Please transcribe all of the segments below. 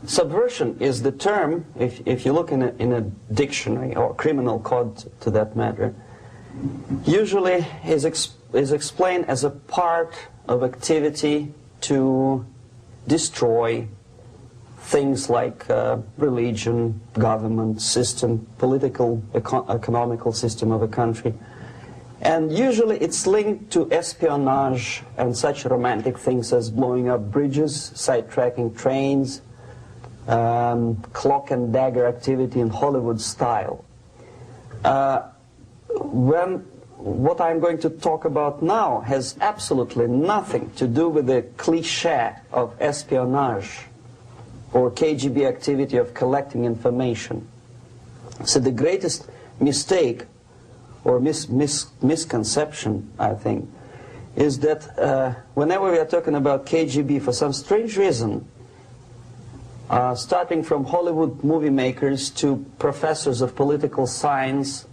Subversion is the term, if you look in a dictionary or criminal code to that matter, usually is explained as a part of activity to destroy things like religion, government, system, political, economical system of a country. And usually it's linked to espionage and such romantic things as blowing up bridges, sidetracking trains, cloak and dagger activity in Hollywood style. What I'm going to talk about now has absolutely nothing to do with the cliché of espionage or KGB activity of collecting information. So the greatest mistake or misconception, I think, is that whenever we are talking about KGB, for some strange reason, starting from Hollywood movie makers to professors of political science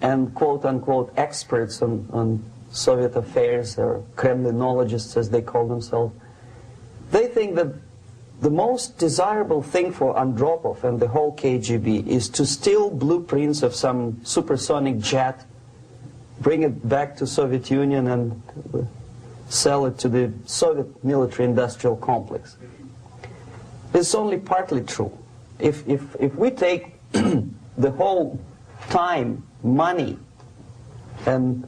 and quote-unquote experts on Soviet affairs, or Kremlinologists as they call themselves, they think that the most desirable thing for Andropov and the whole KGB is to steal blueprints of some supersonic jet, bring it back to Soviet Union and sell it to the Soviet military-industrial complex. It's only partly true. If we take the whole time, money, and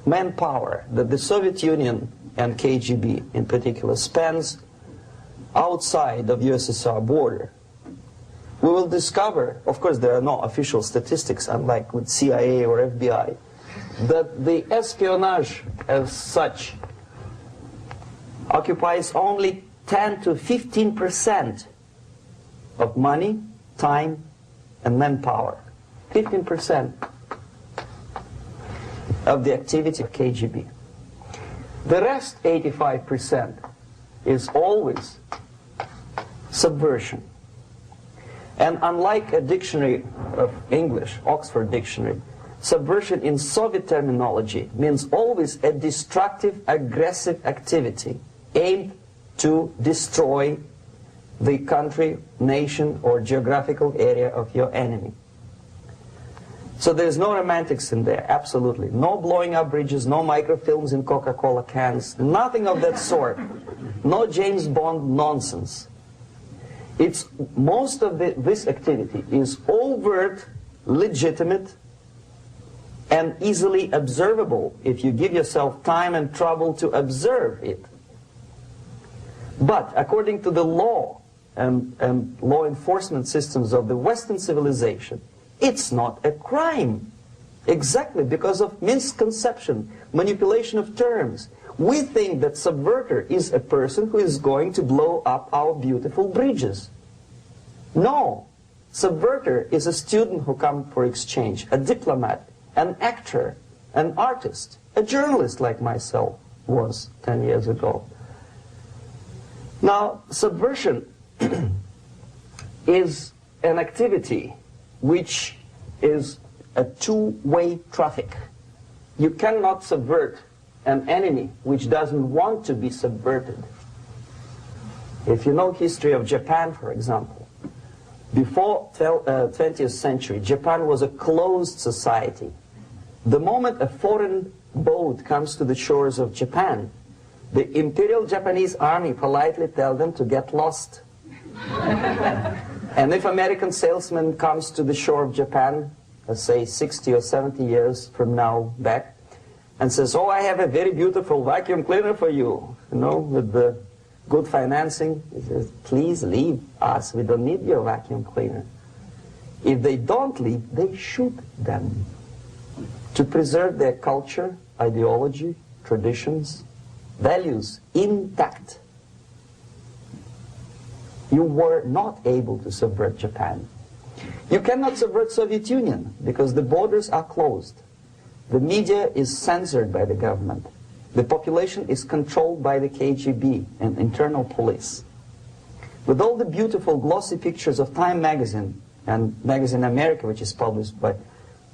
manpower that the Soviet Union and KGB in particular spends outside of USSR border, we will discover, of course there are no official statistics unlike with CIA or FBI, that the espionage as such occupies only 10 to 15% of money, time, and manpower. 15% of the activity of KGB. The rest, 85%, is always subversion. And unlike a dictionary of English, Oxford Dictionary, subversion in Soviet terminology means always a destructive, aggressive activity aimed to destroy the country, nation, or geographical area of your enemy. So there's no romantics in there, absolutely. No blowing up bridges, no microfilms in Coca-Cola cans, nothing of that sort. No James Bond nonsense. It's most of this activity is overt, legitimate, and easily observable if you give yourself time and trouble to observe it. But according to the law and law enforcement systems of the Western civilization, it's not a crime. Exactly because of misconception, manipulation of terms. We think that subverter is a person who is going to blow up our beautiful bridges. No. Subverter is a student who comes for exchange, a diplomat, an actor, an artist, a journalist like myself was 10 years ago. Now, subversion is an activity which is a two-way traffic. You cannot subvert an enemy which doesn't want to be subverted. If you know history of Japan, for example, before 20th century, Japan was a closed society. The moment a foreign boat comes to the shores of Japan, the Imperial Japanese Army politely tells them to get lost. And if American salesman comes to the shore of Japan, let's say 60 or 70 years from now back, and says, oh, I have a very beautiful vacuum cleaner for you, with the good financing, he says, please leave us, we don't need your vacuum cleaner. If they don't leave, they shoot them to preserve their culture, ideology, traditions, values intact. You were not able to subvert Japan. You cannot subvert Soviet Union because the borders are closed. The media is censored by the government. The population is controlled by the KGB and internal police. With all the beautiful glossy pictures of Time magazine and Magazine America, which is published by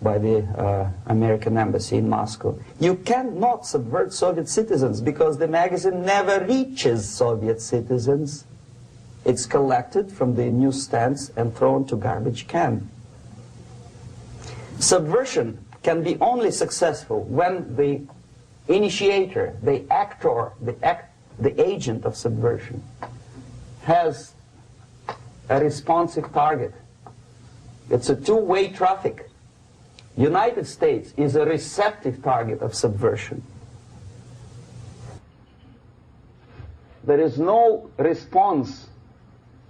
the American embassy in Moscow, you cannot subvert Soviet citizens because the magazine never reaches Soviet citizens. It's collected from the newsstands and thrown to garbage can. Subversion can be only successful when the initiator, the actor, the agent of subversion has a responsive target. It's a two-way traffic. United States is a receptive target of subversion. There is no response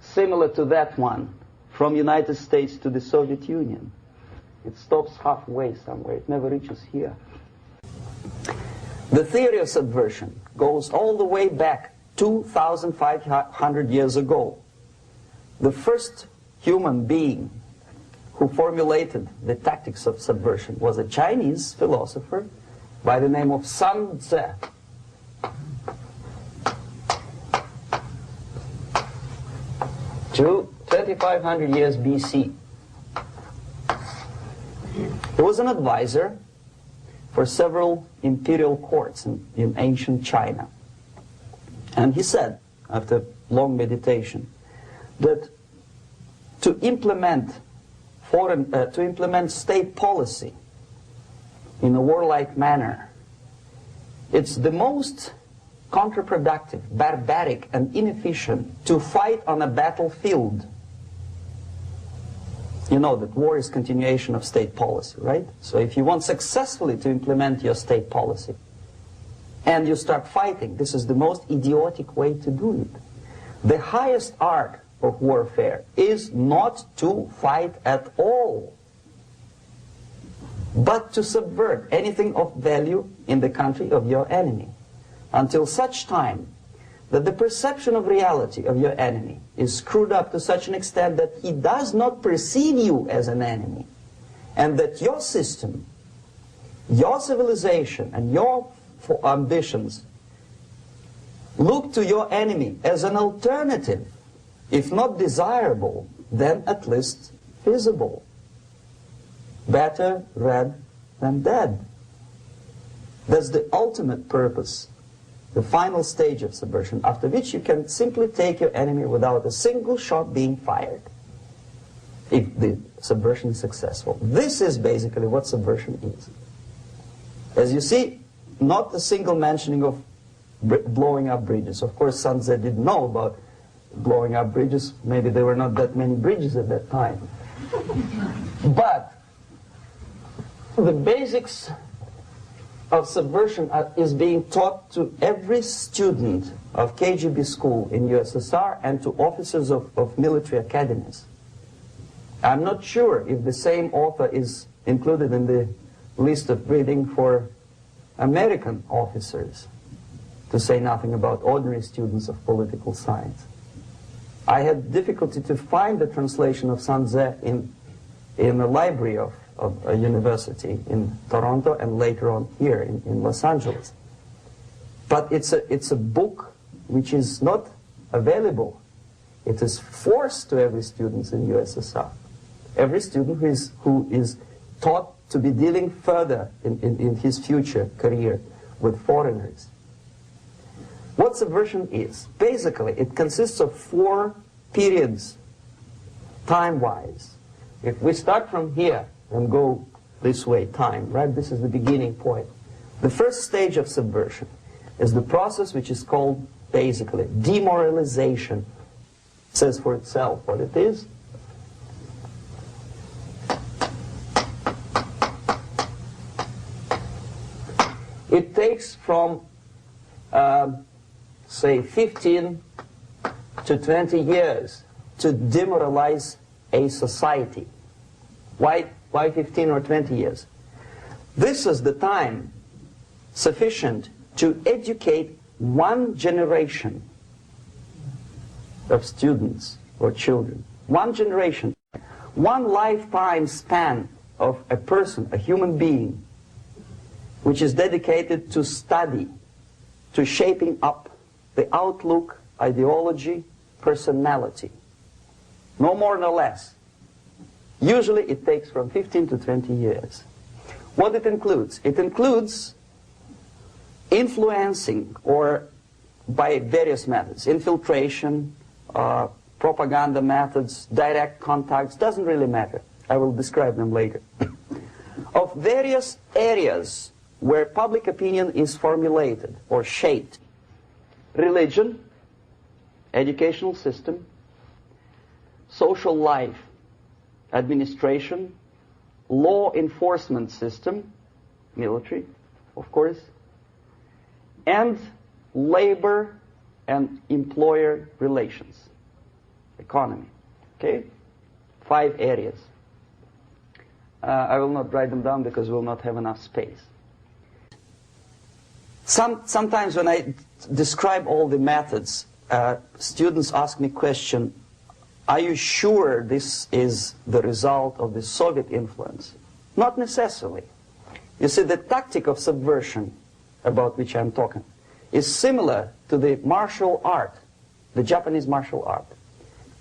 similar to that one from United States to the Soviet Union. It stops halfway somewhere. It never reaches here. The theory of subversion goes all the way back 2,500 years ago. The first human being who formulated the tactics of subversion was a Chinese philosopher by the name of Sun Tzu. 2,500 years BC. He was an advisor for several imperial courts in ancient China. And he said, after long meditation, that to implement state policy in a warlike manner, it's the most counterproductive, barbaric, and inefficient to fight on a battlefield. You know that war is continuation of state policy, right? So if you want successfully to implement your state policy and you start fighting, this is the most idiotic way to do it. The highest art of warfare is not to fight at all, but to subvert anything of value in the country of your enemy, until such time that the perception of reality of your enemy is screwed up to such an extent that he does not perceive you as an enemy, and that your system, your civilization, and your ambitions look to your enemy as an alternative, if not desirable, then at least feasible. Better red than dead. That's the ultimate purpose, the final stage of subversion, after which you can simply take your enemy without a single shot being fired, if the subversion is successful. This is basically what subversion is. As you see, not a single mentioning of blowing up bridges. Of course, Sun Tzu didn't know about blowing up bridges. Maybe there were not that many bridges at that time. But the basics of subversion is being taught to every student of KGB school in USSR and to officers of military academies. I'm not sure if the same author is included in the list of reading for American officers, to say nothing about ordinary students of political science. I had difficulty to find the translation of Sun Tzu in the library of a university in Toronto and later on here in Los Angeles. But it's a book which is not available. It is forced to every student in USSR. Every student who is taught to be dealing further in his future career with foreigners. What subversion is? Basically, it consists of 4 periods, time-wise. If we start from here and go this way, time, right? This is the beginning point. The first stage of subversion is the process which is called, basically, demoralization. It says for itself what it is. It takes from, say, 15 to 20 years to demoralize a society. Why 15 or 20 years? This is the time sufficient to educate one generation of students or children. One generation. One lifetime span of a person, a human being, which is dedicated to study, to shaping up the outlook, ideology, personality. No more nor less. Usually it takes from 15 to 20 years. What it includes? It includes influencing, or by various methods, infiltration, propaganda methods, direct contacts, doesn't really matter. I will describe them later. Of various areas where public opinion is formulated or shaped. Religion, educational system, social life, administration, law enforcement system, military, of course, and labor and employer relations, economy. Okay? 5 areas. I will not write them down because we will not have enough space. Sometimes when I describe all the methods, students ask me question, are you sure this is the result of the Soviet influence? Not necessarily. You see, the tactic of subversion, about which I'm talking, is similar to the martial art, the Japanese martial art.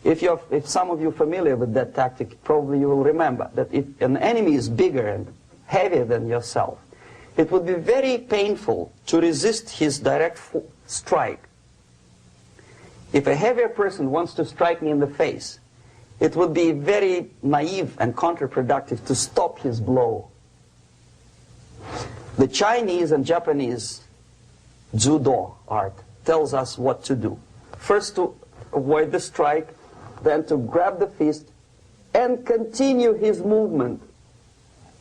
If some of you are familiar with that tactic, probably you will remember that if an enemy is bigger and heavier than yourself, it would be very painful to resist his direct strike. If a heavier person wants to strike me in the face, it would be very naive and counterproductive to stop his blow. The Chinese and Japanese judo art tells us what to do. First to avoid the strike, then to grab the fist and continue his movement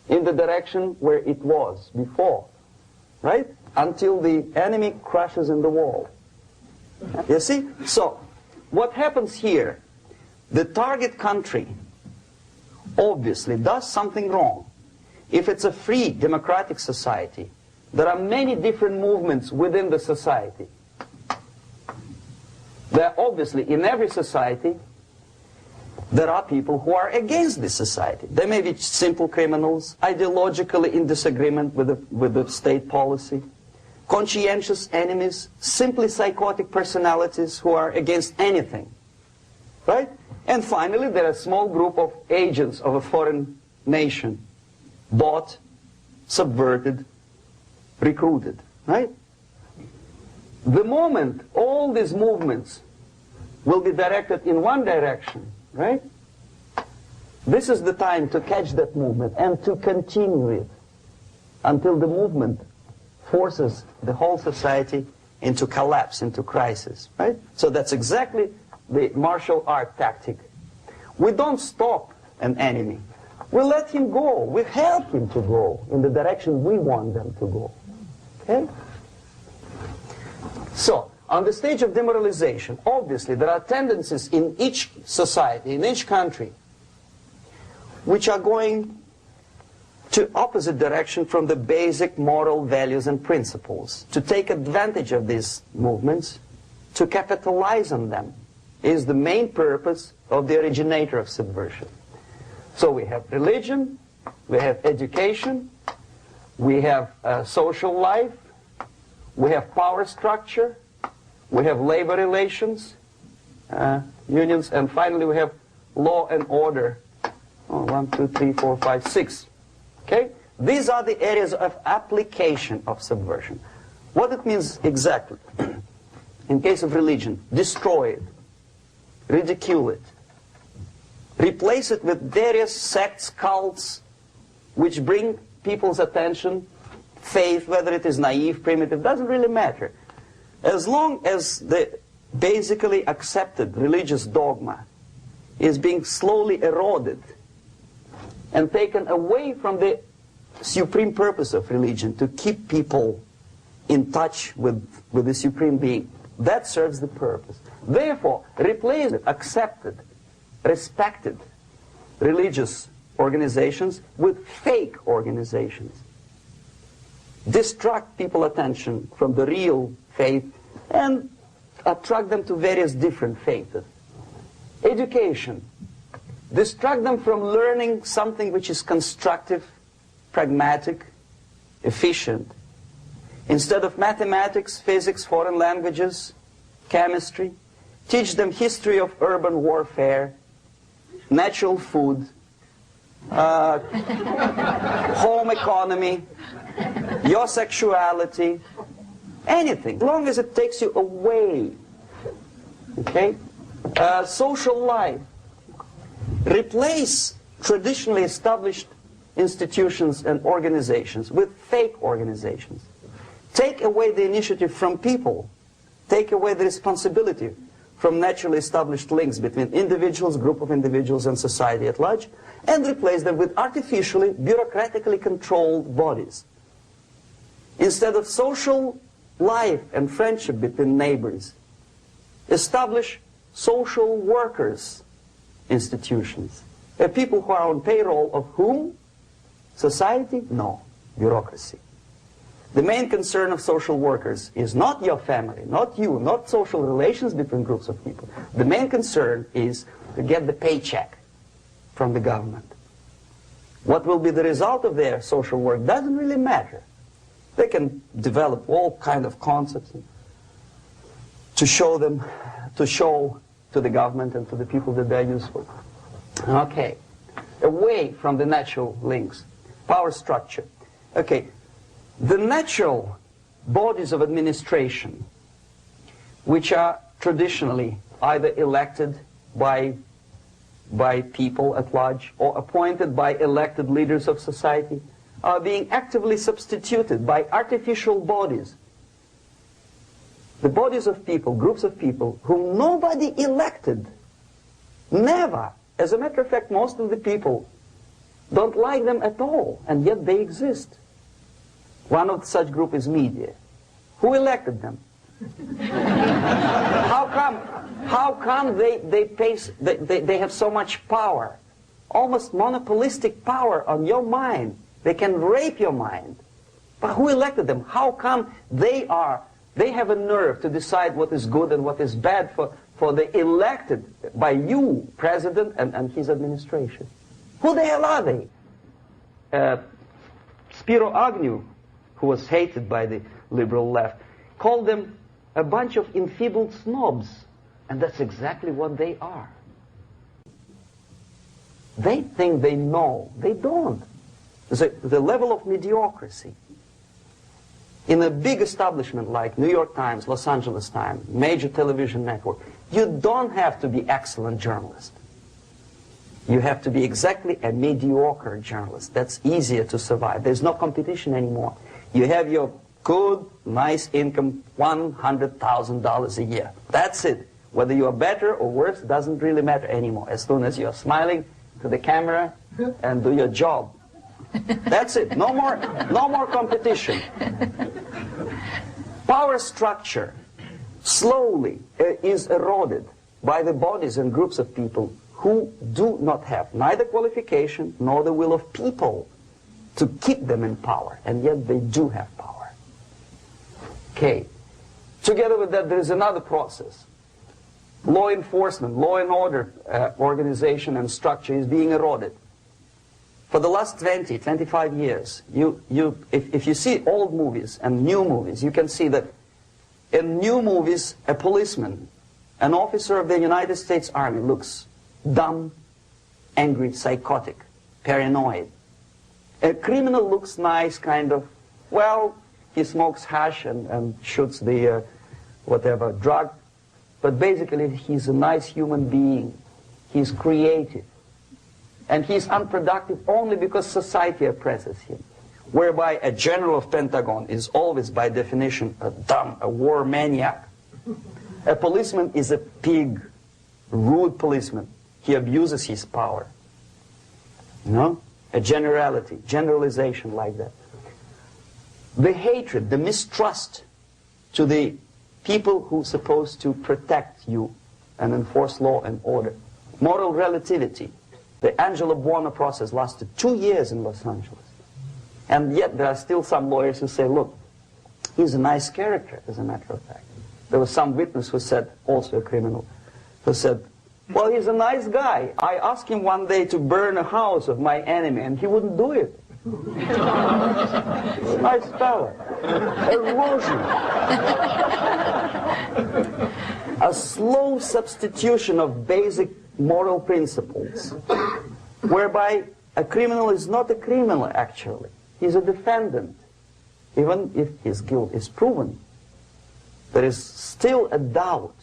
in the direction where it was before, right? Until the enemy crashes in the wall. You see? So, what happens here? The target country obviously does something wrong. If it's a free democratic society, there are many different movements within the society. There are obviously, in every society, there are people who are against this society. They may be simple criminals, ideologically in disagreement with the state policy, conscientious enemies, simply psychotic personalities who are against anything, right? And finally, there are a small group of agents of a foreign nation, bought, subverted, recruited, right? The moment all these movements will be directed in one direction, right? This is the time to catch that movement and to continue it until the movement forces the whole society into collapse, into crisis, right? So that's exactly the martial art tactic. We don't stop an enemy. We let him go. We help him to go in the direction we want them to go. Okay? So, on the stage of demoralization, obviously there are tendencies in each society, in each country, which are going to opposite direction from the basic moral values and principles. To take advantage of these movements, to capitalize on them, is the main purpose of the originator of subversion. So we have religion, we have education, we have social life, we have power structure, we have labor relations, unions, and finally we have law and order. 1, 2, 3, 4, 5, 6. Okay? These are the areas of application of subversion. What it means exactly? In case of religion, destroy it, ridicule it, replace it with various sects, cults, which bring people's attention, faith, whether it is naive, primitive, doesn't really matter. As long as the basically accepted religious dogma is being slowly eroded and taken away from the supreme purpose of religion, to keep people in touch with the supreme being, that serves the purpose. Therefore, replace accepted, respected religious organizations with fake organizations. Distract people's attention from the real faith and attract them to various different faiths. Education. Distract them from learning something which is constructive, pragmatic, efficient. Instead of mathematics, physics, foreign languages, chemistry, teach them history of urban warfare, natural food, home economy, your sexuality, anything, as long as it takes you away, okay, Social life. Replace traditionally established institutions and organizations with fake organizations. Take away the initiative from people. Take away the responsibility from naturally established links between individuals, group of individuals, and society at large, and replace them with artificially, bureaucratically controlled bodies. Instead of social life and friendship between neighbors, establish social workers institutions. People who are on payroll of whom? Society? No. Bureaucracy. The main concern of social workers is not your family, not you, not social relations between groups of people. The main concern is to get the paycheck from the government. What will be the result of their social work doesn't really matter. They can develop all kind of concepts to show to the government and to the people that they're useful. Okay. Away from the natural links. Power structure. Okay. The natural bodies of administration, which are traditionally either elected by people at large or appointed by elected leaders of society, are being actively substituted by artificial bodies. The bodies of people, groups of people, whom nobody elected. Never. As a matter of fact, most of the people don't like them at all, and yet they exist. One of such group is media. Who elected them? How come they have so much power? Almost monopolistic power on your mind. They can rape your mind. But who elected them? How come they have a nerve to decide what is good and what is bad for the elected by you, president, and his administration? Who the hell are they? Spiro Agnew, who was hated by the liberal left, called them a bunch of enfeebled snobs. And that's exactly what they are. They think they know. They don't. The level of mediocrity. In a big establishment like New York Times, Los Angeles Times, major television network, you don't have to be excellent journalist. You have to be exactly a mediocre journalist. That's easier to survive. There's no competition anymore. You have your good, nice income, $100,000 a year. That's it. Whether you are better or worse doesn't really matter anymore. As soon as you're smiling to the camera and do your job. That's it. No more competition. Power structure slowly is eroded by the bodies and groups of people who do not have neither qualification nor the will of people to keep them in power, and yet they do have power. Okay. Together with that, there is another process. Law enforcement, law and order organization and structure is being eroded. For the last 20, 25 years, if you see old movies and new movies, you can see that in new movies, a policeman, an officer of the United States Army looks dumb, angry, psychotic, paranoid. A criminal looks nice, kind of, well, he smokes hash and shoots the whatever drug, but basically he's a nice human being. He's creative. And he's unproductive only because society oppresses him. Whereby a general of Pentagon is always, by definition, a war maniac. A policeman is a pig, rude policeman. He abuses his power. You know? A generalization like that. The hatred, the mistrust to the people who are supposed to protect you and enforce law and order. Moral relativity. The Angelo Buono process lasted 2 years in Los Angeles. And yet there are still some lawyers who say, look, he's a nice character, as a matter of fact. There was some witness who said, also a criminal, who said, well, he's a nice guy. I asked him one day to burn a house of my enemy, and he wouldn't do it. Nice fella. Erosion. A slow substitution of basic moral principles, whereby a criminal is not a criminal, actually. He's a defendant. Even if his guilt is proven, there is still a doubt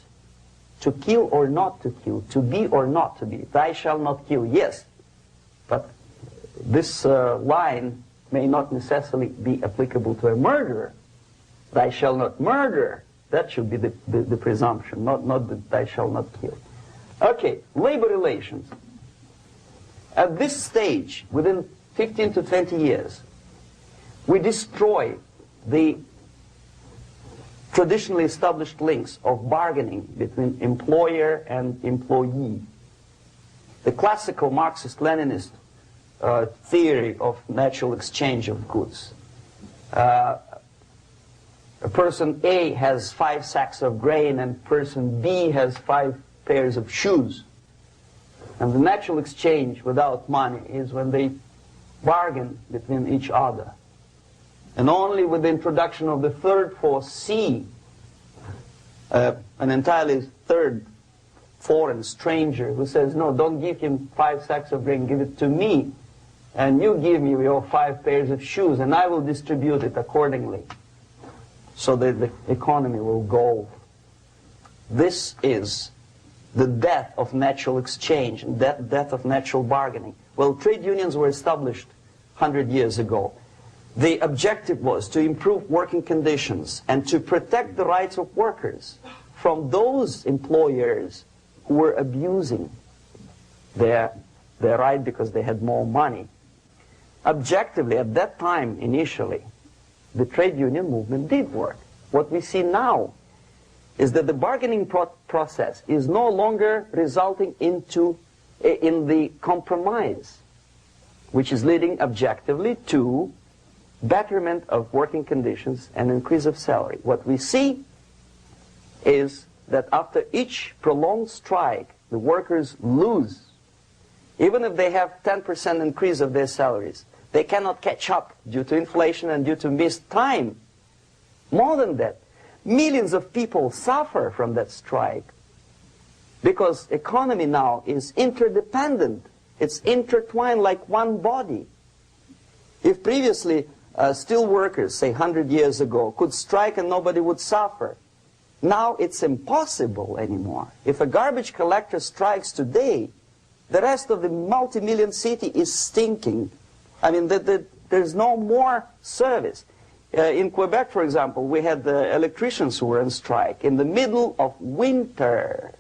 to kill or not to kill, to be or not to be. Thou shalt not kill, yes, but this line may not necessarily be applicable to a murderer. Thou shalt not murder. That should be the presumption, not that thou shalt not kill. Okay, labor relations. At this stage, within 15 to 20 years, we destroy the traditionally established links of bargaining between employer and employee. The classical Marxist-Leninist theory of natural exchange of goods. A person A has 5 sacks of grain and person B has 5 pairs of shoes. And the natural exchange without money is when they bargain between each other. And only with the introduction of the third force, C, an entirely third foreign stranger who says, no, don't give him 5 sacks of grain, give it to me. And you give me your 5 pairs of shoes, and I will distribute it accordingly, so that the economy will go. This is the death of natural exchange, death of natural bargaining. Well, trade unions were established 100 years ago. The objective was to improve working conditions and to protect the rights of workers from those employers who were abusing their right because they had more money. Objectively, at that time, initially, the trade union movement did work. What we see now is that the bargaining process is no longer resulting in the compromise, which is leading objectively to betterment of working conditions and increase of salary. What we see is that after each prolonged strike, the workers lose. Even if they have 10% increase of their salaries, they cannot catch up due to inflation and due to missed time. More than that, millions of people suffer from that strike because economy now is interdependent. It's intertwined like one body. If previously steel workers, say 100 years ago, could strike and nobody would suffer, now it's impossible anymore. If a garbage collector strikes today, the rest of the multi-million city is stinking. I mean, there's no more service. In Quebec, for example, we had the electricians who were on strike in the middle of winter.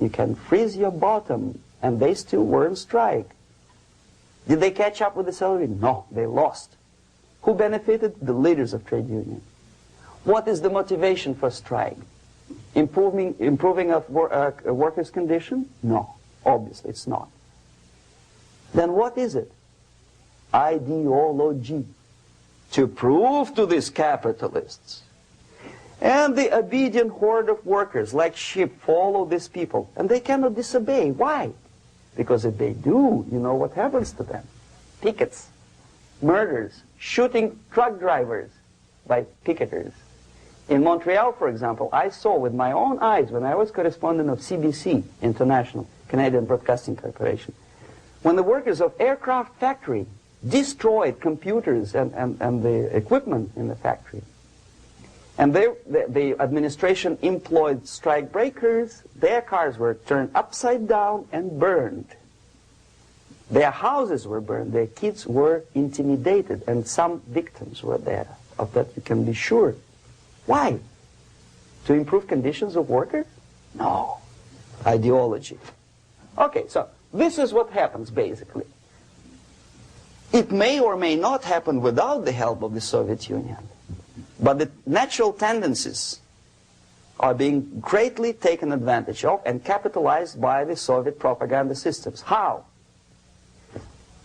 You can freeze your bottom, and they still were on strike. Did they catch up with the salary? No, they lost. Who benefited? The leaders of trade unions. What is the motivation for strike? Improving of workers' condition? No, obviously it's not. Then what is it? Ideology. To prove to these capitalists. And the obedient horde of workers, like sheep, follow these people. And they cannot disobey. Why? Because if they do, you know what happens to them. Pickets, murders, shooting truck drivers by picketers. In Montreal, for example, I saw with my own eyes when I was correspondent of CBC International, Canadian Broadcasting Corporation, when the workers of aircraft factory destroyed computers and the equipment in the factory. And the administration employed strike breakers. Their cars were turned upside down and burned. Their houses were burned. Their kids were intimidated. And some victims were there. Of that you can be sure. Why? To improve conditions of workers? No. Ideology. Okay, so this is what happens basically. It may or may not happen without the help of the Soviet Union. But the natural tendencies are being greatly taken advantage of and capitalized by the Soviet propaganda systems. How?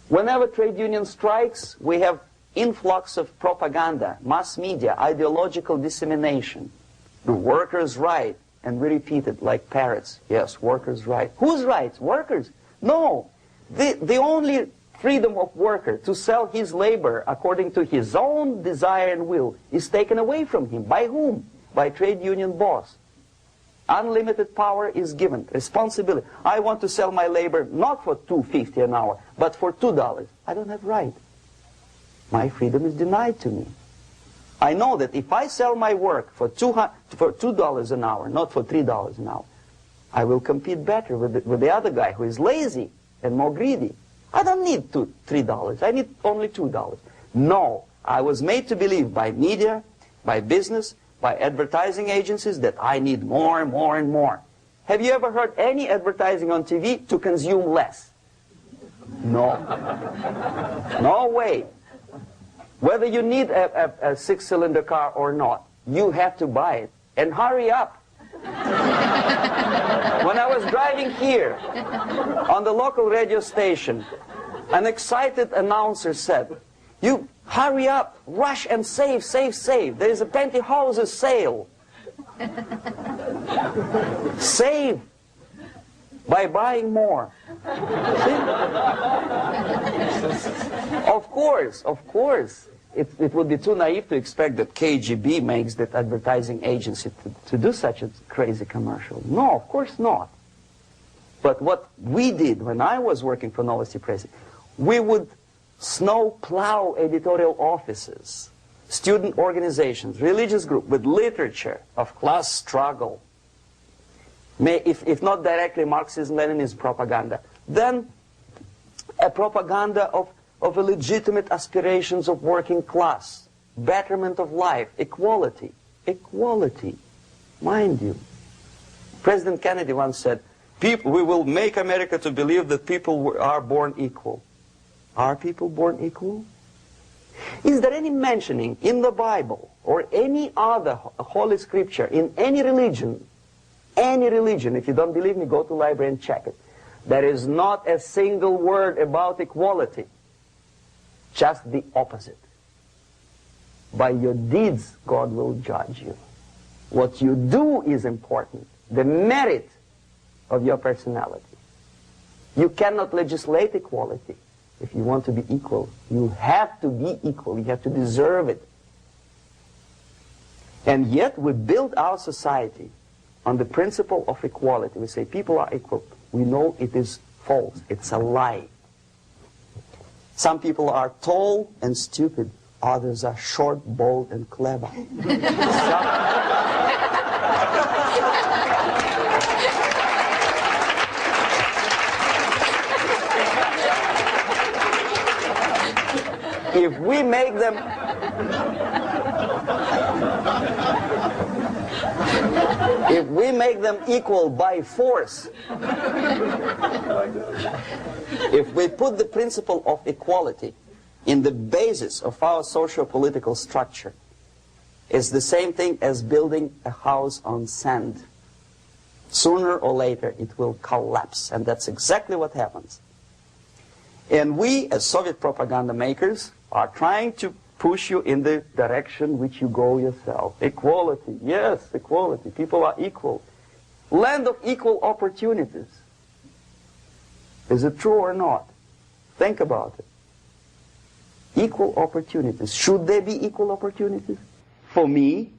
Whenever trade union strikes, we have influx of propaganda, mass media, ideological dissemination. The workers' right, and we repeat it like parrots. Yes, workers' right. Whose rights? Workers? No. The only freedom of worker to sell his labor according to his own desire and will is taken away from him. By whom? By trade union boss. Unlimited power is given. Responsibility. I want to sell my labor not for $2.50 an hour, but for $2. I don't have right. My freedom is denied to me. I know that if I sell my work for $2 an hour, not for $3 an hour, I will compete better with the other guy who is lazy and more greedy. I don't need $3. I need only $2. No, I was made to believe by media, by business, by advertising agencies that I need more and more and more. Have you ever heard any advertising on TV to consume less? No. No way. Whether you need a six-cylinder car or not, you have to buy it. And hurry up. When I was driving here, on the local radio station, an excited announcer said, "You hurry up, rush and save, save, save. There is a pantyhose sale." Save by buying more. See? Of course. It would be too naive to expect that KGB makes that advertising agency to do such a crazy commercial. No, of course not. But what we did when I was working for Novosti Press, we would snow plow editorial offices, student organizations, religious groups with literature of class struggle, if not directly Marxism-Leninism propaganda, then a propaganda of legitimate aspirations of working class, betterment of life, equality. Equality, mind you. President Kennedy once said, we will make America to believe that people are born equal. Are people born equal? Is there any mentioning in the Bible or any other holy scripture in any religion, if you don't believe me, go to the library and check it. There is not a single word about equality. Just the opposite. By your deeds, God will judge you. What you do is important. The merit of your personality. You cannot legislate equality. If you want to be equal, you have to be equal. You have to deserve it. And yet we build our society on the principle of equality. We say people are equal. We know it is false. It's a lie. Some people are tall and stupid. Others are short, bold, and clever. If we make them equal by force, if we put the principle of equality in the basis of our socio-political structure, it's the same thing as building a house on sand. Sooner or later it will collapse, and that's exactly what happens. And we, as Soviet propaganda makers, are trying to push you in the direction which you go yourself. Equality, yes, equality. People are equal. Land of equal opportunities. Is it true or not? Think about it. Equal opportunities. Should there be equal opportunities? For me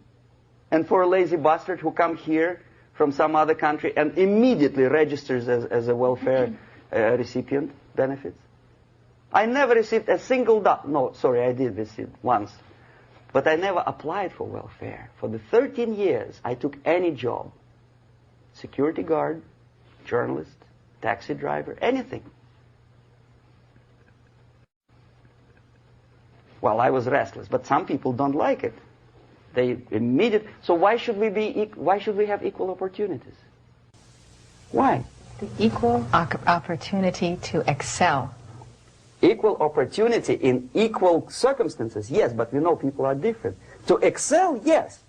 and for a lazy bastard who comes here from some other country and immediately registers as a welfare recipient benefits? I never received a single dollar. No, sorry, I did receive once. But I never applied for welfare. For the 13 years, I took any job. Security guard, journalist, taxi driver, anything. Well, I was restless, but some people don't like it. They immediately. So why should we have equal opportunities? Why? The equal opportunity to excel. Equal opportunity in equal circumstances, yes, but we know people are different. To excel, yes,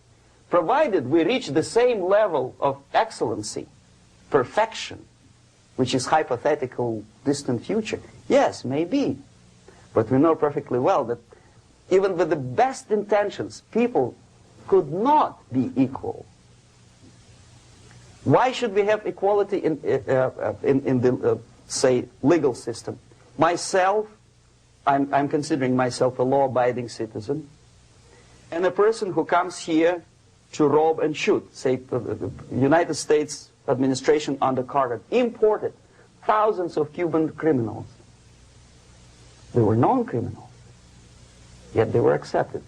provided we reach the same level of excellency, perfection, which is hypothetical, distant future. Yes, maybe. But we know perfectly well that even with the best intentions, people could not be equal. Why should we have equality in the, say, legal system? Myself, I'm considering myself a law-abiding citizen, and a person who comes here to rob and shoot, say, the United States administration under Carter, imported thousands of Cuban criminals. They were known criminals, yet they were accepted.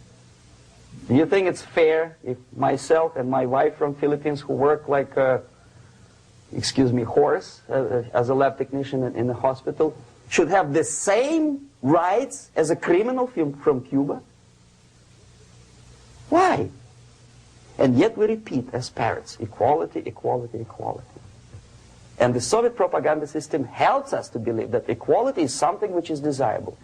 Do you think it's fair if myself and my wife from Philippines, who work like excuse me, horse, as a lab technician in a hospital, should have the same rights as a criminal from Cuba? Why? And yet we repeat as parrots, equality, equality, equality. And the Soviet propaganda system helps us to believe that equality is something which is desirable.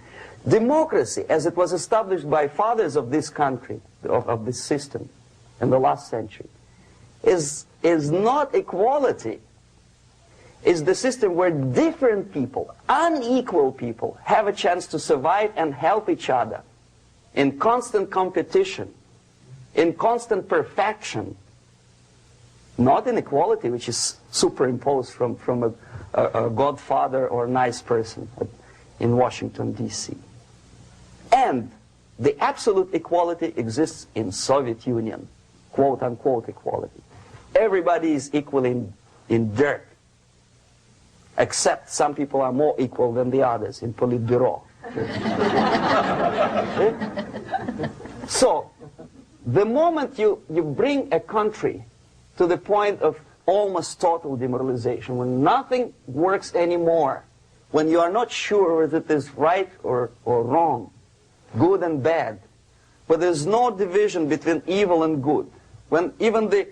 Democracy, as it was established by fathers of this country, of this system in the last century, is not equality. It's the system where different people, unequal people, have a chance to survive and help each other in constant competition, in constant perfection, not in equality, which is superimposed from a godfather or nice person in Washington, D.C. And the absolute equality exists in Soviet Union, quote-unquote equality. Everybody is equal in dirt, except some people are more equal than the others in Politburo. So, the moment you bring a country to the point of almost total demoralization, when nothing works anymore, when you are not sure whether it is right or wrong, good and bad, but there's no division between evil and good, when even the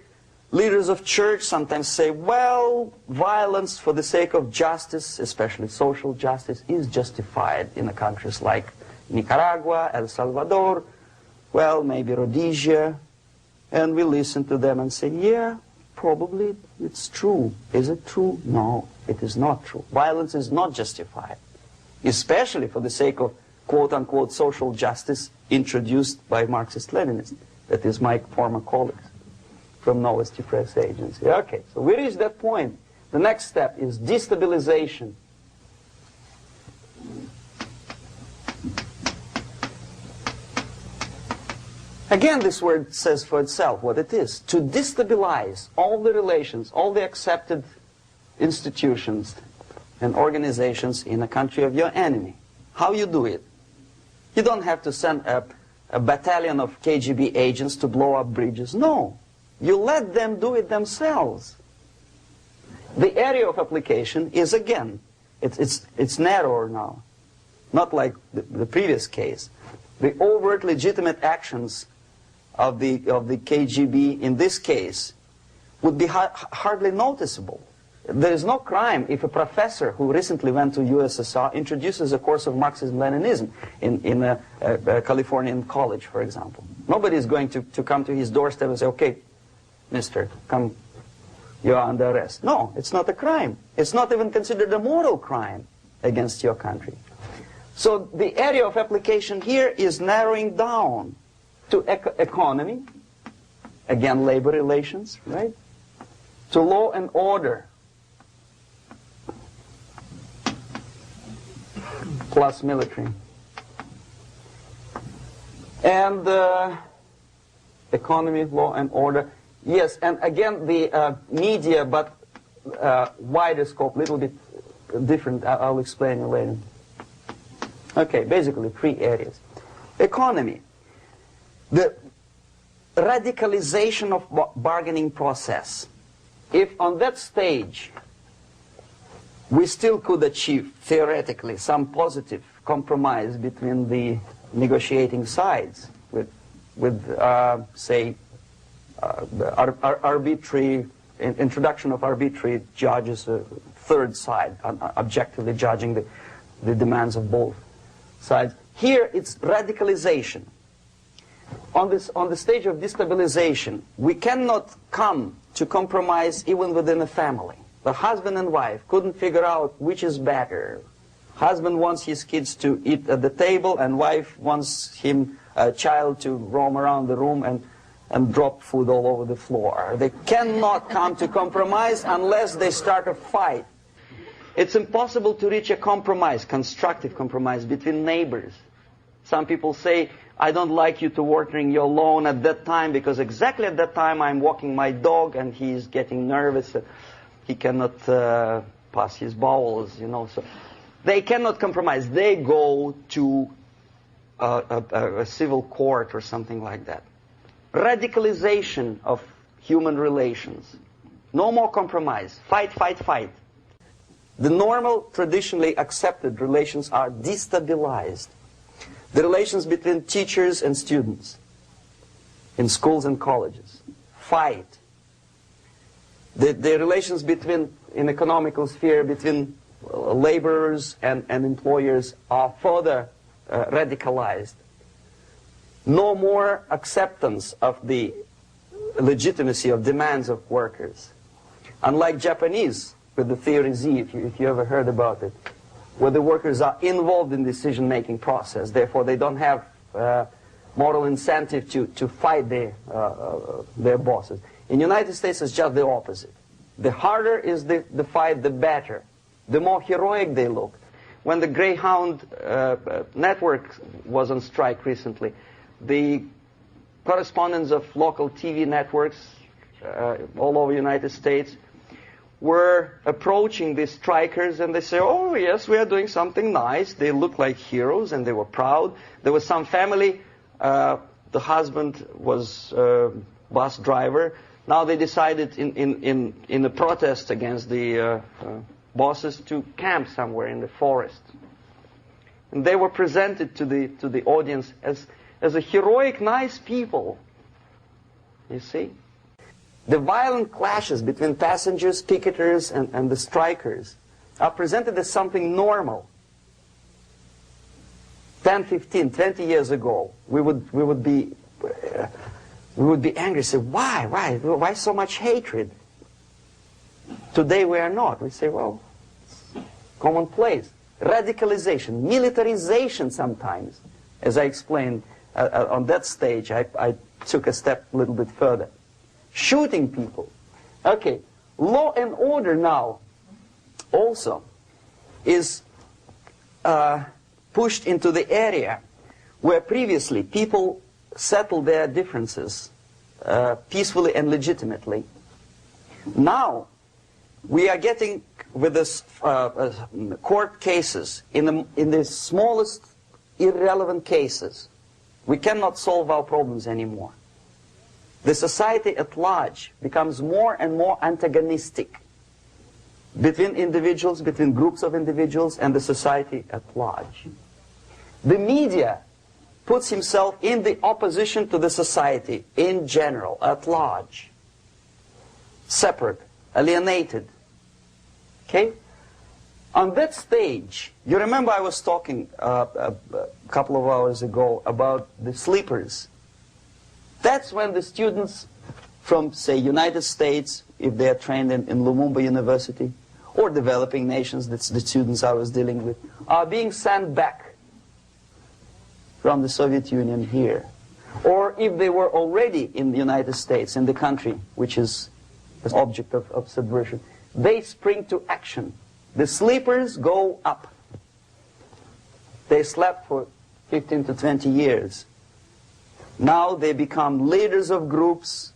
leaders of church sometimes say, well, violence for the sake of justice, especially social justice, is justified in the countries like Nicaragua, El Salvador, well, maybe Rhodesia, and we listen to them and say, yeah, probably it's true. Is it true? No, it is not true. Violence is not justified, especially for the sake of quote-unquote social justice introduced by Marxist-Leninists, that is my former colleagues from Novosti Press Agency. Okay, so we reached that point. The next step is destabilization. Again, this word says for itself what it is. To destabilize all the relations, all the accepted institutions and organizations in a country of your enemy. How you do it? You don't have to send a battalion of KGB agents to blow up bridges. No. You let them do it themselves. The area of application is, again, it's narrower now. Not like the previous case. The overt legitimate actions of the KGB in this case would be hardly noticeable. There is no crime if a professor who recently went to USSR introduces a course of Marxism-Leninism in a Californian college, for example. Nobody is going to come to his doorstep and say, okay, mister, come, you are under arrest. No, it's not a crime. It's not even considered a moral crime against your country. So the area of application here is narrowing down to economy, again labor relations, right? To law and order, plus military. And economy, law and order. Yes, and again the media, but wider scope, little bit different. I'll explain you later. Okay, basically 3 areas. Economy. The radicalization of bargaining process. If on that stage we still could achieve, theoretically, some positive compromise between the negotiating sides with say, arbitrary, introduction of arbitrary judges, a third side, objectively judging the demands of both sides. Here it's radicalization. On the stage of destabilization, we cannot come to compromise even within a family. The husband and wife couldn't figure out which is better. Husband wants his kids to eat at the table, and wife wants a child to roam around the room and drop food all over the floor. They cannot come to compromise unless they start a fight. It's impossible to reach a compromise, constructive compromise, between neighbors. Some people say, I don't like you to watering your lawn at that time because exactly at that time I'm walking my dog and he's getting nervous. He cannot pass his bowels, you know. So they cannot compromise. They go to a civil court or something like that. Radicalization of human relations. No more compromise. Fight, fight, fight. The normal, traditionally accepted relations are destabilized. The relations between teachers and students in schools and colleges. Fight. The relations between, in economical sphere, between laborers and employers are further radicalized. No more acceptance of the legitimacy of demands of workers. Unlike Japanese, with the theory Z, if you ever heard about it, where the workers are involved in the decision-making process, therefore they don't have moral incentive to fight their bosses. In the United States, it's just the opposite. The harder is the fight, the better. The more heroic they look. When the Greyhound network was on strike recently, the correspondents of local TV networks all over the United States were approaching the strikers, and they say, oh yes, we are doing something nice. They look like heroes, and they were proud. There was some family, the husband was bus driver. Now they decided in a protest against the bosses to camp somewhere in the forest. And they were presented to the audience as a heroic, nice people. You see? The violent clashes between passengers, picketers, and the strikers are presented as something normal. 10, 15, 20 years ago, we would be angry, say, why so much hatred? Today we are not. We say, well, it's commonplace. Radicalization, militarization sometimes. As I explained on that stage, I took a step a little bit further. Shooting people. Okay, law and order now also is pushed into the area where previously people settled their differences peacefully and legitimately. Now we are getting with this court cases in the smallest irrelevant cases. We cannot solve our problems anymore. The society at large becomes more and more antagonistic between individuals, between groups of individuals, and the society at large. The media puts himself in the opposition to the society in general, at large. Separate, alienated. Okay? On that stage, you remember I was talking a couple of hours ago about the sleepers. That's when the students from, say, United States, if they are trained in Lumumba University, or developing nations, that's the students I was dealing with, are being sent back from the Soviet Union here. Or if they were already in the United States, in the country, which is the object of subversion, they spring to action. The sleepers go up. They slept for 15 to 20 years. Now they become leaders of groups,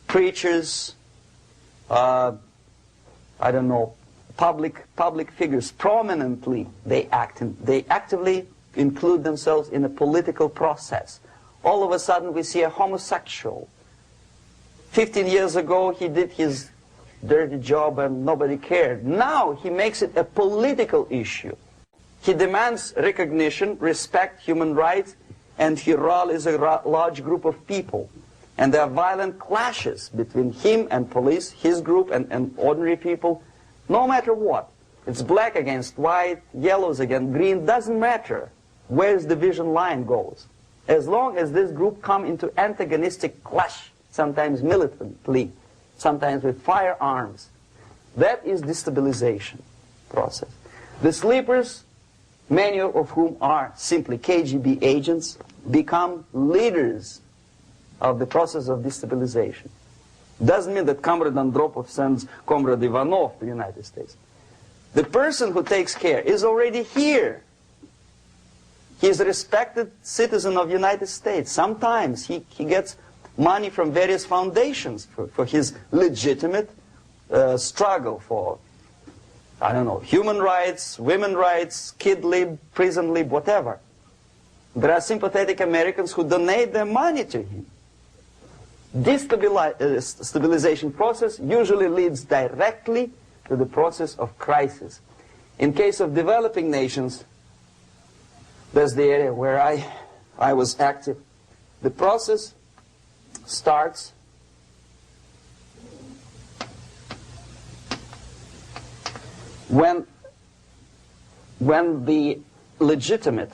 preachers, I don't know, public figures. Prominently they actively include themselves in a political process. All of a sudden we see a homosexual. 15 years ago he did his dirty job and nobody cared. Now he makes it a political issue. He demands recognition, respect, human rights, and he rallies a large group of people. And there are violent clashes between him and police, his group and ordinary people, no matter what. It's black against white, yellows against green, doesn't matter where the division line goes. As long as this group come into antagonistic clash, sometimes militantly, sometimes with firearms, that is destabilization process. The sleepers, many of whom are simply KGB agents, become leaders of the process of destabilization. Doesn't mean that Comrade Andropov sends Comrade Ivanov to the United States. The person who takes care is already here. He is a respected citizen of the United States. Sometimes he gets money from various foundations for his legitimate struggle for, I don't know, human rights, women's rights, kid lib, prison lib, whatever. There are sympathetic Americans who donate their money to him. Destabilization process usually leads directly to the process of crisis. In case of developing nations, that's the area where I was active. The process starts when the legitimate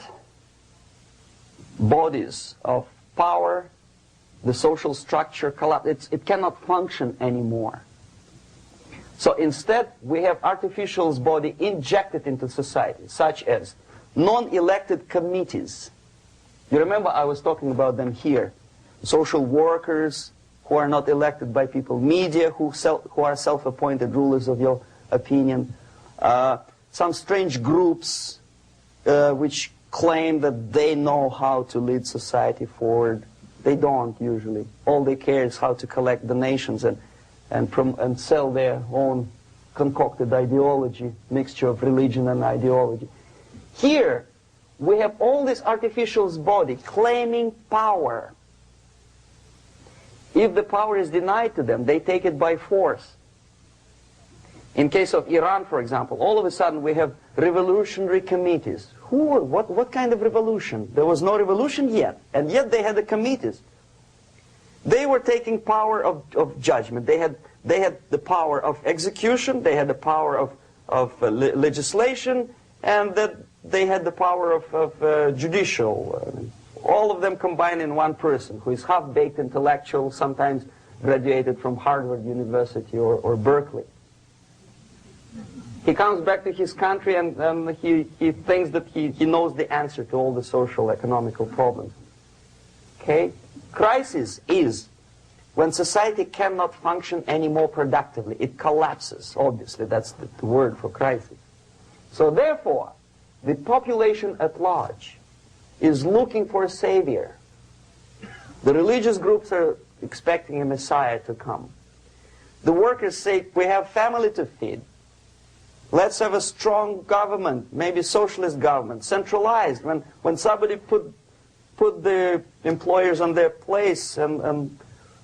bodies of power, the social structure collapse. It cannot function anymore. So instead, we have artificial body injected into society, such as non-elected committees. You remember I was talking about them here. Social workers who are not elected by people, media who are self-appointed rulers of your opinion, some strange groups which claim that they know how to lead society forward. They don't usually. All they care is how to collect donations and sell their own concocted ideology, mixture of religion and ideology. Here, we have all this artificial body claiming power. If the power is denied to them, they take it by force. In case of Iran, for example, all of a sudden we have revolutionary committees. What kind of revolution? There was no revolution yet, and yet they had the committees. They were taking power of judgment. They had the power of execution, they had the power of legislation, and that they had the power of judicial. All of them combined in one person, who is half-baked intellectual, sometimes graduated from Harvard University or Berkeley. He comes back to his country and he thinks that he knows the answer to all the social, economical problems. Okay? Crisis is when society cannot function any more productively. It collapses, obviously. That's the word for crisis. So therefore, the population at large is looking for a savior. The religious groups are expecting a messiah to come. The workers say, we have family to feed. Let's have a strong government, maybe socialist government, centralized. When somebody put the employers on their place and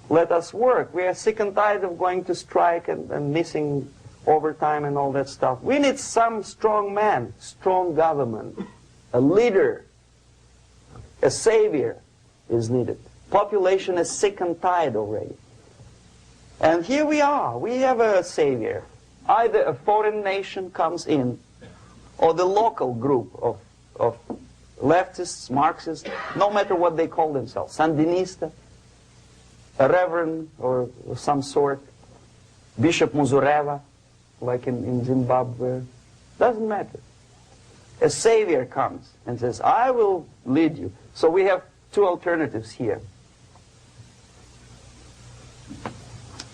let us work. We are sick and tired of going to strike and missing overtime and all that stuff. We need some strong man, strong government, a leader, a savior is needed. Population is sick and tired already. And here we are. We have a savior. Either a foreign nation comes in, or the local group of leftists, Marxists, no matter what they call themselves, Sandinista, a reverend or some sort, Bishop Muzureva, like in Zimbabwe, doesn't matter. A savior comes and says, I will lead you. So we have two alternatives here.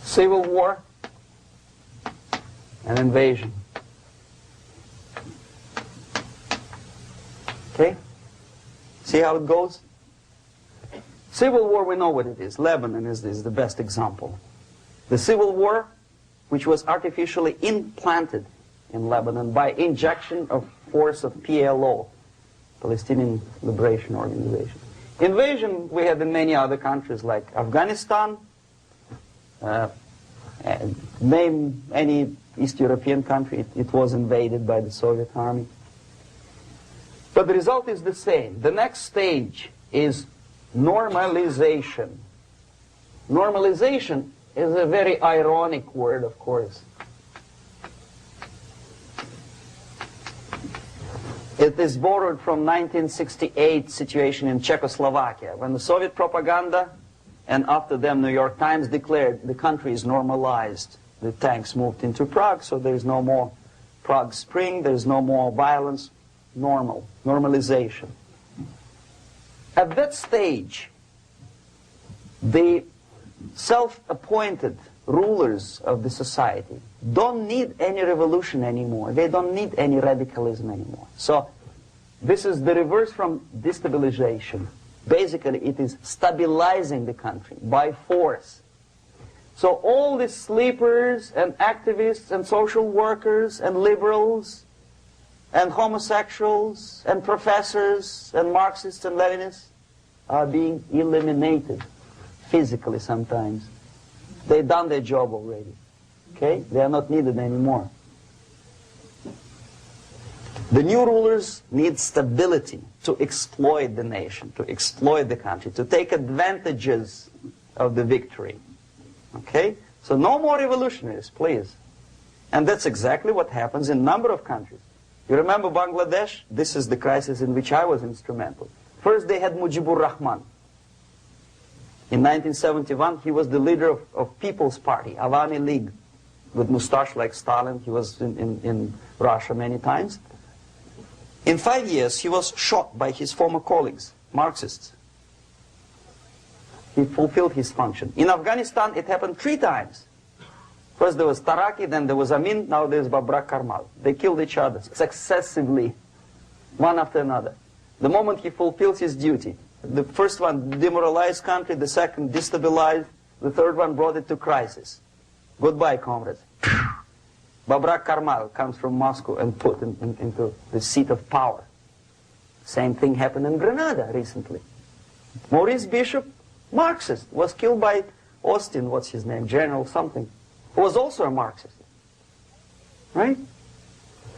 Civil war, an invasion. Okay? See how it goes? Civil war, we know what it is. Lebanon is the best example. The civil war, which was artificially implanted in Lebanon by injection of force of PLO, Palestinian Liberation Organization. Invasion we had in many other countries like Afghanistan, name any East European country, it was invaded by the Soviet army. But the result is the same. The next stage is normalization. Normalization is a very ironic word, of course. It is borrowed from 1968 situation in Czechoslovakia, when the Soviet propaganda and after them New York Times declared the country is normalized. The tanks moved into Prague, so there is no more Prague Spring, there is no more violence. Normalization. At that stage, the self-appointed rulers of the society don't need any revolution anymore. They don't need any radicalism anymore. So this is the reverse from destabilization. Basically, it is stabilizing the country by force. So all these sleepers and activists and social workers and liberals and homosexuals and professors and Marxists and Leninists are being eliminated. physically sometimes. They've done their job already. Okay? They are not needed anymore. The new rulers need stability to exploit the nation, to exploit the country, to take advantages of the victory. Okay? So no more revolutionaries, please. And that's exactly what happens in a number of countries. You remember Bangladesh? This is the crisis in which I was instrumental. First they had Mujibur Rahman. In 1971, he was the leader of People's Party, Awami League, with mustache like Stalin. He was in Russia many times. In 5 years, he was shot by his former colleagues, Marxists. He fulfilled his function. In Afghanistan, it happened 3 times. First there was Taraki, then there was Amin, now there's Babrak Karmal. They killed each other successively, one after another. The moment he fulfills his duty, the first one demoralized country, the second destabilized, the third one brought it to crisis. Goodbye, comrades. Babrak Karmal comes from Moscow and put into the seat of power. Same thing happened in Grenada recently. Maurice Bishop, Marxist, was killed by Austin, what's his name, General something, who was also a Marxist. Right?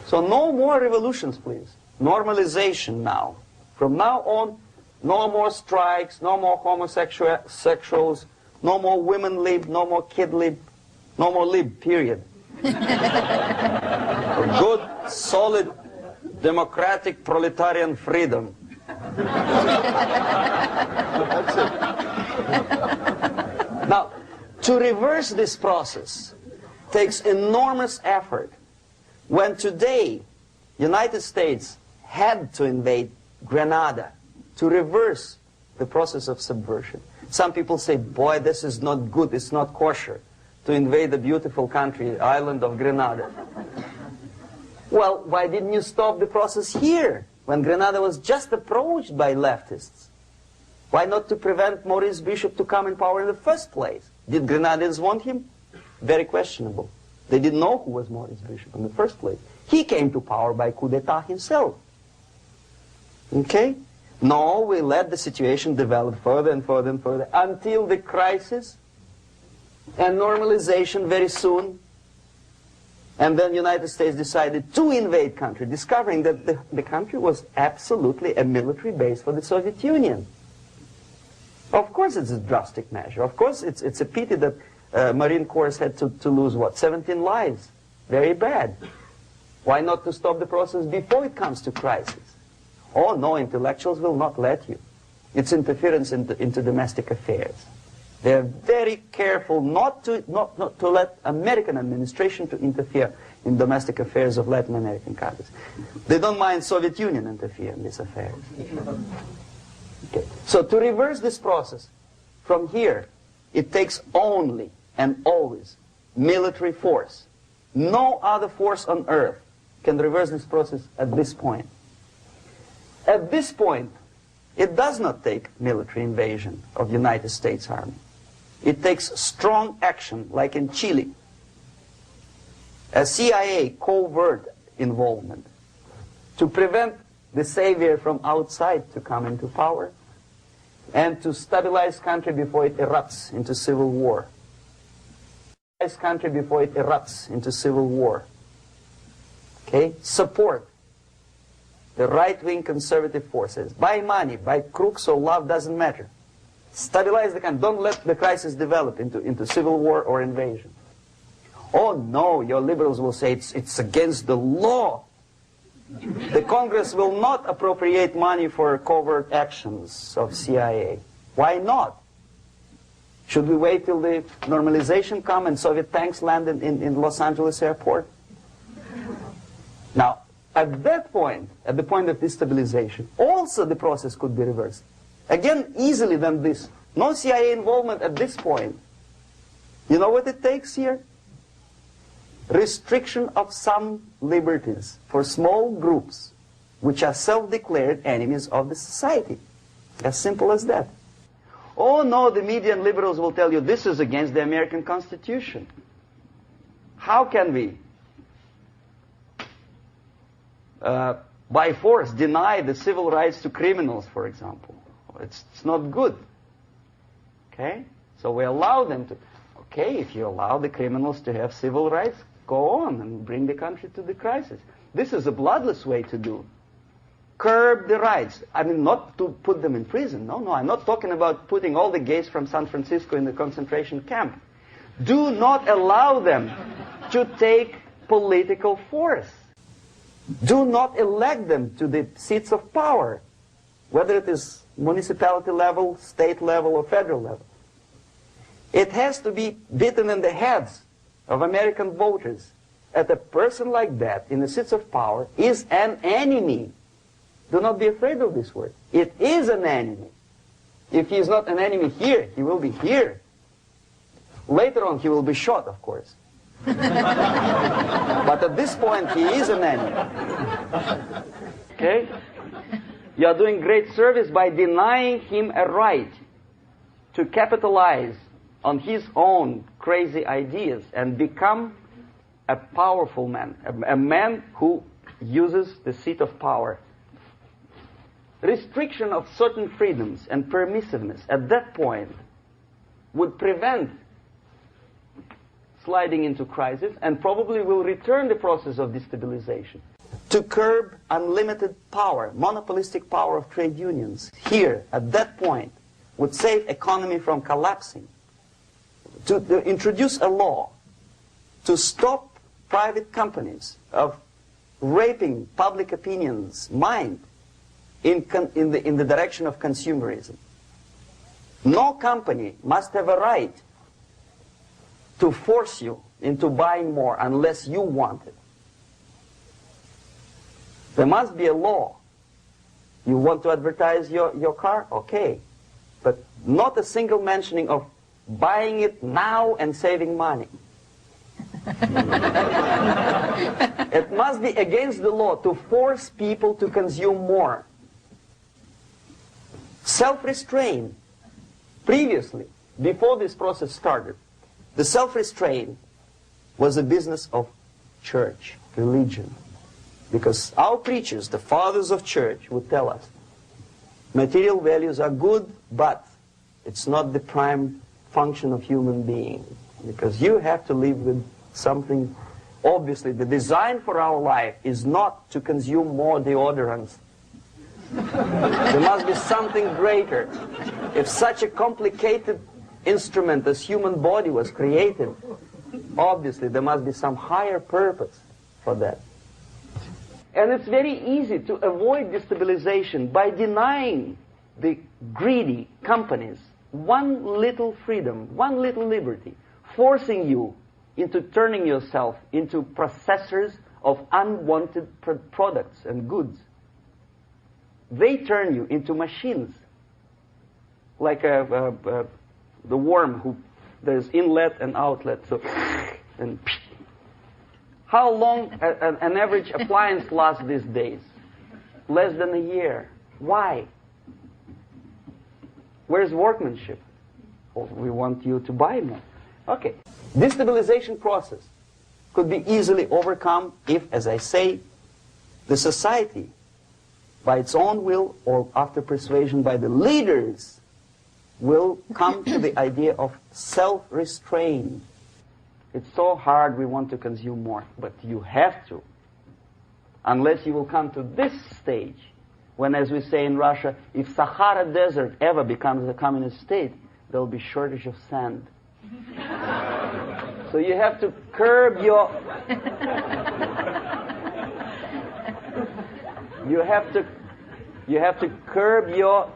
So no more revolutions, please. Normalization now. From now on, no more strikes, no more homosexuals, no more women lib, no more kid lib, no more lib, period. A good, solid, democratic, proletarian freedom. That's it. Now, to reverse this process takes enormous effort. When today, United States had to invade Grenada to reverse the process of subversion. Some people say, boy, this is not good, it's not kosher to invade the beautiful country, island of Grenada. Well, why didn't you stop the process here, when Grenada was just approached by leftists? Why not to prevent Maurice Bishop to come in power in the first place? Did Grenadians want him? Very questionable. They didn't know who was Maurice Bishop in the first place. He came to power by coup d'etat himself. Okay? No, we let the situation develop further and further and further until the crisis and normalization very soon. And then the United States decided to invade country, discovering that the country was absolutely a military base for the Soviet Union. Of course it's a drastic measure. Of course it's a pity that Marine Corps had to lose, what, 17 lives. Very bad. Why not to stop the process before it comes to crisis? Oh, no, intellectuals will not let you. It's interference into domestic affairs. They're very careful not to let American administration to interfere in domestic affairs of Latin American countries. They don't mind Soviet Union interfere in these affairs. Okay. So to reverse this process, from here, it takes only and always military force. No other force on earth can reverse this process at this point. At this point, it does not take military invasion of the United States Army. It takes strong action, like in Chile. A CIA covert involvement to prevent the savior from outside to come into power and to stabilize country before it erupts into civil war. Stabilize country before it erupts into civil war. Okay? Support the right-wing conservative forces. By money, by crooks or love, doesn't matter. Stabilize the country. Don't let the crisis develop into civil war or invasion. Oh no, your liberals will say it's against the law. The Congress will not appropriate money for covert actions of CIA. Why not? Should we wait till the normalization come and Soviet tanks land in Los Angeles airport? Now, at that point, at the point of destabilization, also the process could be reversed. Again, easily than this. No CIA involvement at this point. You know what it takes here? Restriction of some liberties for small groups which are self-declared enemies of the society. As simple as that. Oh no, the media and liberals will tell you this is against the American Constitution. How can we by force deny the civil rights to criminals, for example? It's not good. Okay? So we allow them to, okay, if you allow the criminals to have civil rights, go on and bring the country to the crisis. This is a bloodless way to do. Curb the rights. I mean, not to put them in prison. No, I'm not talking about putting all the gays from San Francisco in the concentration camp. Do not allow them to take political force. Do not elect them to the seats of power, whether it is municipality level, state level, or federal level. It has to be beaten in the heads of American voters that a person like that in the seats of power is an enemy. Do not be afraid of this word. It is an enemy. If he is not an enemy here, he will be here. Later on, he will be shot, of course. But at this point, he is an enemy. Okay? You are doing great service by denying him a right to capitalize on his own crazy ideas and become a powerful man, a man who uses the seat of power. Restriction of certain freedoms and permissiveness at that point would prevent sliding into crisis and probably will return the process of destabilization. To curb unlimited power, monopolistic power of trade unions, here, at that point, would save economy from collapsing. To introduce a law to stop private companies of raping public opinion's mind in the direction of consumerism. No company must have a right to force you into buying more unless you want it. There must be a law. You want to advertise your car? Okay. But not a single mentioning of buying it now and saving money. It must be against the law to force people to consume more. Self-restraint. Previously, before this process started, the self-restraint was a business of church, religion. Because our preachers, the fathers of church, would tell us, material values are good, but it's not the prime function of human being. Because you have to live with something. Obviously, the design for our life is not to consume more deodorants. There must be something greater. If such a complicated instrument as human body was created, obviously there must be some higher purpose for that. And it's very easy to avoid destabilization by denying the greedy companies one little freedom, one little liberty, forcing you into turning yourself into processors of unwanted products and goods. They turn you into machines, like the worm who there's inlet and outlet. So, and how long an average appliance lasts these days? Less than a year. Why? Where's workmanship? Well, we want you to buy more. Okay. Destabilization process could be easily overcome if, as I say, the society, by its own will or after persuasion by the leaders, will come to the idea of self-restraint. It's so hard, we want to consume more, but you have to. Unless you will come to this stage, when, as we say in Russia, if Sahara Desert ever becomes a communist state, there will be shortage of sand. So you have to curb your... You have to curb your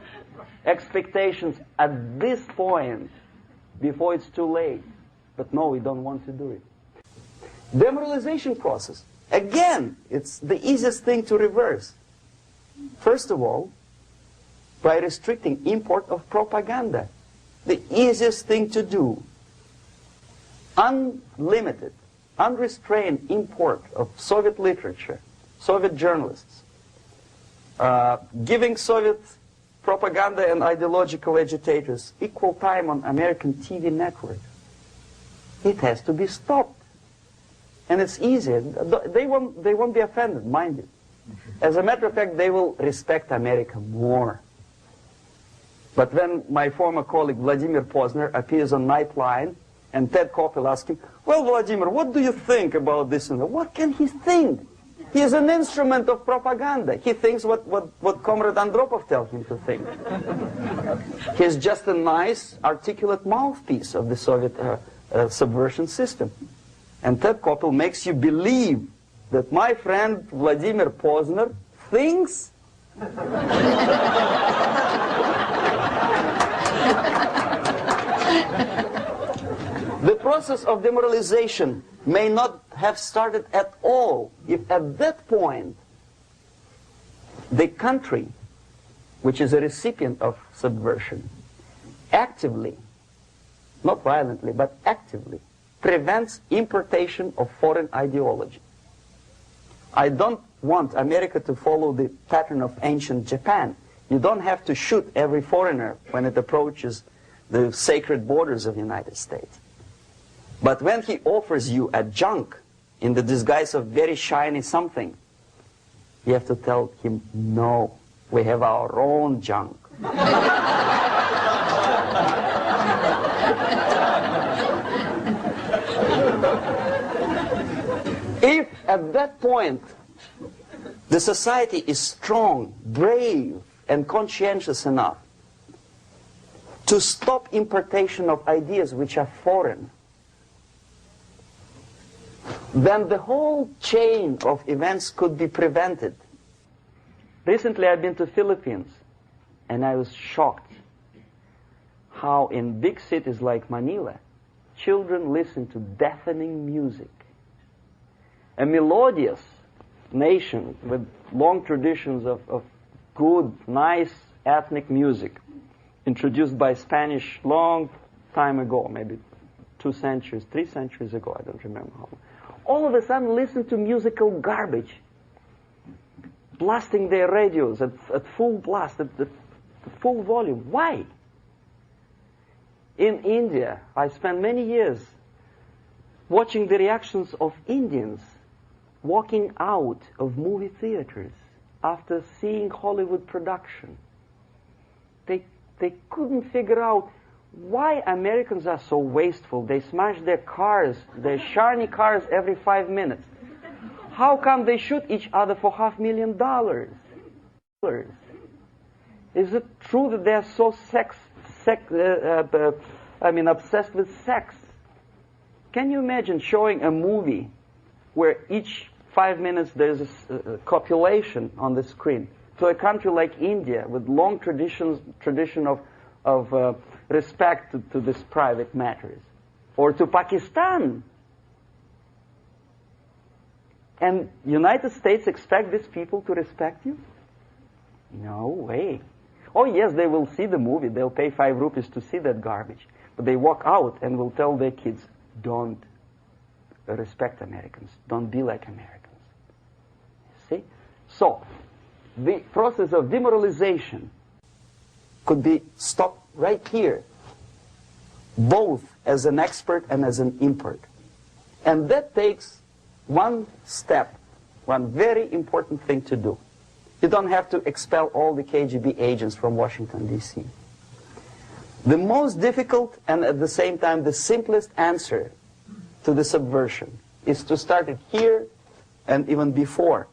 expectations at this point before it's too late. But no, we don't want to do it. Demoralization process. Again, it's the easiest thing to reverse. First of all, by restricting import of propaganda. The easiest thing to do. Unlimited, unrestrained import of Soviet literature, Soviet journalists. Giving Soviet propaganda and ideological agitators equal time on American TV networks. It has to be stopped. And it's easy. They won't be offended, mind you. As a matter of fact, they will respect America more. But when my former colleague Vladimir Posner appears on Nightline, and Ted Koppel asks him, well, Vladimir, what do you think about this? And what can he think? He is an instrument of propaganda. He thinks what Comrade Andropov tells him to think. He's just a nice, articulate mouthpiece of the Soviet subversion system. And Ted Koppel makes you believe that my friend Vladimir Posner thinks the process of demoralization may not have started at all if at that point the country, which is a recipient of subversion, actively, not violently, but actively, prevents importation of foreign ideology. I don't want America to follow the pattern of ancient Japan. You don't have to shoot every foreigner when it approaches the sacred borders of the United States. But when he offers you a junk in the disguise of very shiny something, you have to tell him, no, we have our own junk. If at that point the society is strong, brave, and conscientious enough to stop importation of ideas which are foreign, then the whole chain of events could be prevented. Recently I've been to Philippines, and I was shocked how in big cities like Manila, children listen to deafening music. A melodious nation with long traditions of good, nice ethnic music, introduced by Spanish long time ago, maybe 2 centuries, 3 centuries ago, I don't remember how long. All of a sudden listen to musical garbage, blasting their radios at full blast, at full volume. Why? In India, I spent many years watching the reactions of Indians walking out of movie theaters after seeing Hollywood production. They couldn't figure out why Americans are so wasteful. They smash their cars, their shiny cars, every 5 minutes. How come they shoot each other for $500,000? Is it true that they're so obsessed with sex? Can you imagine showing a movie where each 5 minutes there's a copulation on the screen to a country like India with long tradition of respect to these private matters, or to Pakistan? And United States expect these people to respect you? No way. Oh yes, they will see the movie, they'll pay 5 rupees to see that garbage, but they walk out and will tell their kids, don't respect Americans, don't be like Americans. See? So, the process of demoralization could be stopped right here, both as an expert and as an import. And that takes one step, one very important thing to do. You don't have to expel all the KGB agents from Washington, D.C. The most difficult and at the same time the simplest answer to the subversion is to start it here and even before,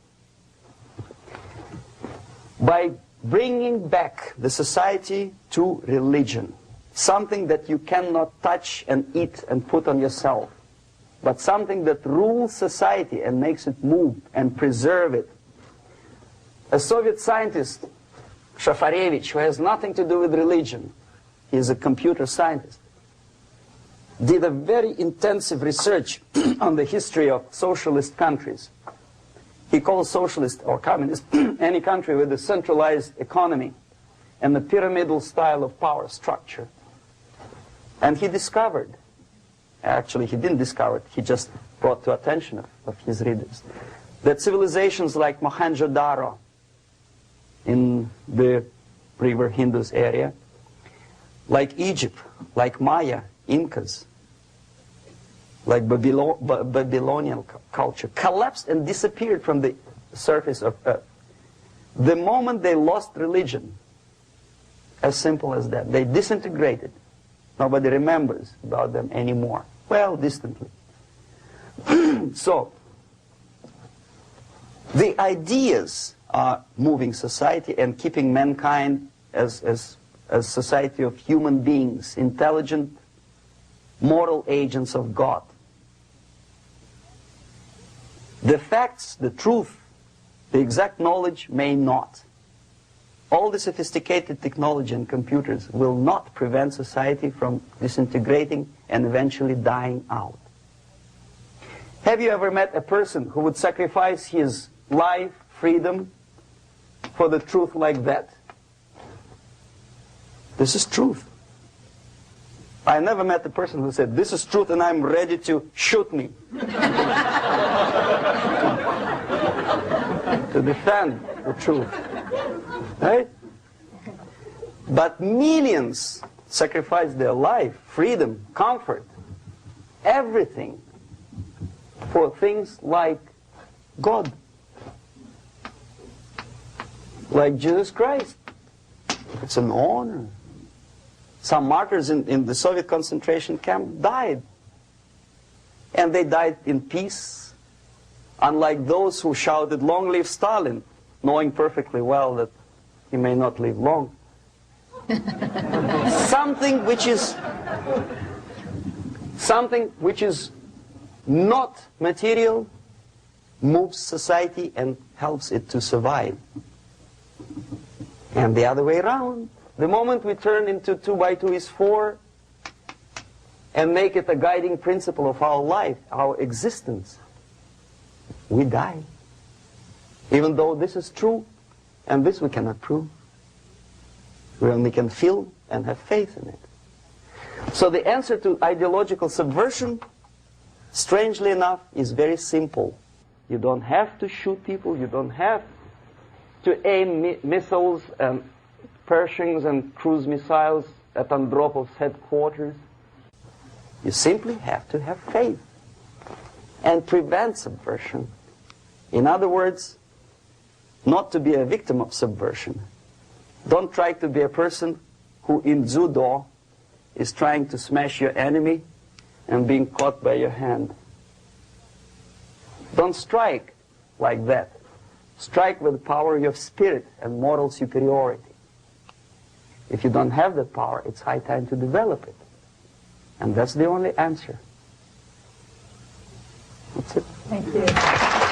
by bringing back the society to religion, something that you cannot touch and eat and put on yourself, but something that rules society and makes it move and preserve it. A Soviet scientist, Shafarevich, who has nothing to do with religion, he is a computer scientist, did a very intensive research on the history of socialist countries. He calls socialist or communist any country with a centralized economy and a pyramidal style of power structure. And he discovered, actually he didn't discover it, he just brought to attention of his readers, that civilizations like Mohenjo-Daro in the river Indus area, like Egypt, like Maya, Incas, like Babylonian culture, collapsed and disappeared from the surface of Earth. The moment they lost religion, As simple as that. They disintegrated. Nobody remembers about them anymore. Well, distantly. So, the ideas are moving society and keeping mankind as a society of human beings, intelligent, moral agents of God. The facts, the truth, the exact knowledge may not. All the sophisticated technology and computers will not prevent society from disintegrating and eventually dying out. Have you ever met a person who would sacrifice his life, freedom, for the truth like that? This is truth. I never met a person who said, this is truth and I'm ready to shoot me. To defend the truth. Right? But millions sacrifice their life, freedom, comfort, everything for things like God. Like Jesus Christ. It's an honor. Some martyrs in the Soviet concentration camp died. And they died in peace. Unlike those who shouted, "Long live Stalin," knowing perfectly well that he may not live long. Something which is not material moves society and helps it to survive. And the other way around. The moment we turn into 2 by 2 is 4 and make it a guiding principle of our life, our existence, we die. Even though this is true, and this we cannot prove. We only can feel and have faith in it. So the answer to ideological subversion, strangely enough, is very simple. You don't have to shoot people, you don't have to aim missiles and Pershings and cruise missiles at Andropov's headquarters. You simply have to have faith and prevent subversion. In other words, not to be a victim of subversion. Don't try to be a person who in judo is trying to smash your enemy and being caught by your hand. Don't strike like that. Strike with the power of spirit and moral superiority. If you don't have that power, it's high time to develop it. And that's the only answer. That's it. Thank you.